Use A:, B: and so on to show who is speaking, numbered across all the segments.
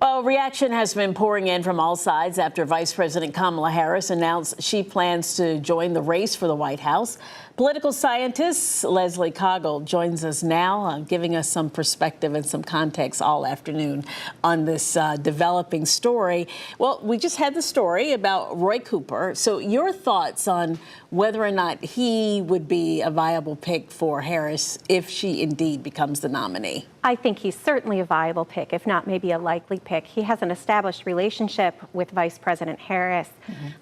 A: Well, reaction has been pouring in from all sides after Vice President Kamala Harris announced she plans to join the race for the White House. Political scientist Leslie Caughell joins us now, giving us some perspective and some context all afternoon on this developing story. Well, we just had the story about Roy Cooper. So your thoughts on whether or not he would be a viable pick for Harris if she indeed becomes the nominee?
B: I think he's certainly a viable pick, if not maybe a likely pick. He has an established relationship with Vice President Harris,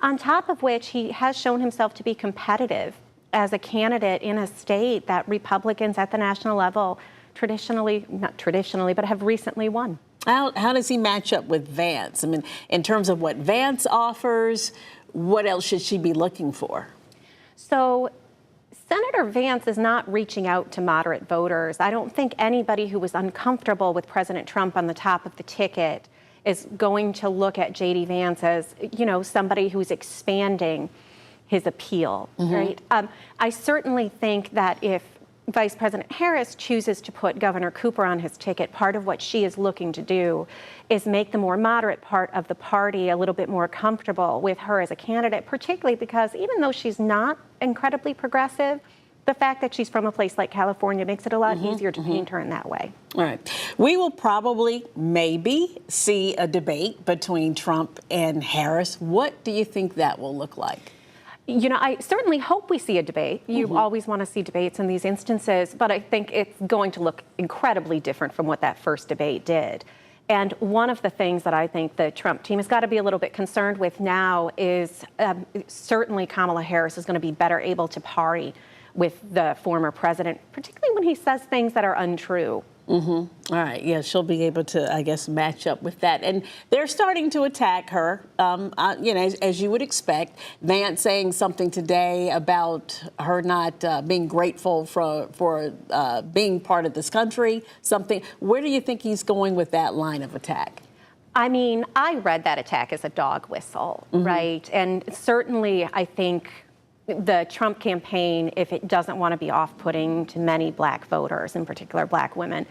B: on top of which he has shown himself to be competitive as a candidate in a state that Republicans at the national level not traditionally, but have recently won.
A: How does he match up with Vance? I mean, in terms of what Vance offers, what else should she be looking for?
B: So Senator Vance is not reaching out to moderate voters. I don't think anybody who was uncomfortable with President Trump on the top of the ticket is going to look at J.D. Vance as, somebody who's expanding his appeal, right? I certainly think that if Vice President Harris chooses to put Governor Cooper on his ticket, part of what she is looking to do is make the more moderate part of the party a little bit more comfortable with her as a candidate, particularly because even though she's not incredibly progressive, the fact that she's from a place like California makes it a lot easier to paint her in that way.
A: All right. We will probably, maybe, see a debate between Trump and Harris. What do you think that will look like?
B: I certainly hope we see a debate. You always want to see debates in these instances, but I think it's going to look incredibly different from what that first debate did. And one of the things that I think the Trump team has got to be a little bit concerned with now is certainly Kamala Harris is going to be better able to parry with the former president, particularly when he says things that are untrue.
A: All right. Yeah, she'll be able to, I guess, match up with that. And they're starting to attack her, as you would expect. Vance saying something today about her not being grateful for being part of this country, something. Where do you think he's going with that line of attack?
B: I mean, I read that attack as a dog whistle, right? And certainly, I think the Trump campaign, if it doesn't want to be off-putting to many black voters, in particular black women,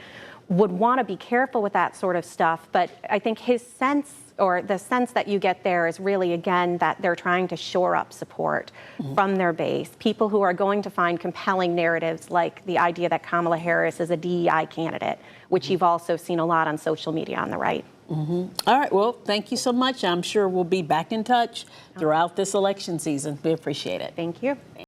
B: would want to be careful with that sort of stuff. But I think his sense, or the sense that you get there, is really, again, that they're trying to shore up support from their base. People who are going to find compelling narratives like the idea that Kamala Harris is a DEI candidate, which you've also seen a lot on social media on the right.
A: All right. Well, thank you so much. I'm sure we'll be back in touch throughout this election season. We appreciate it.
B: Thank you.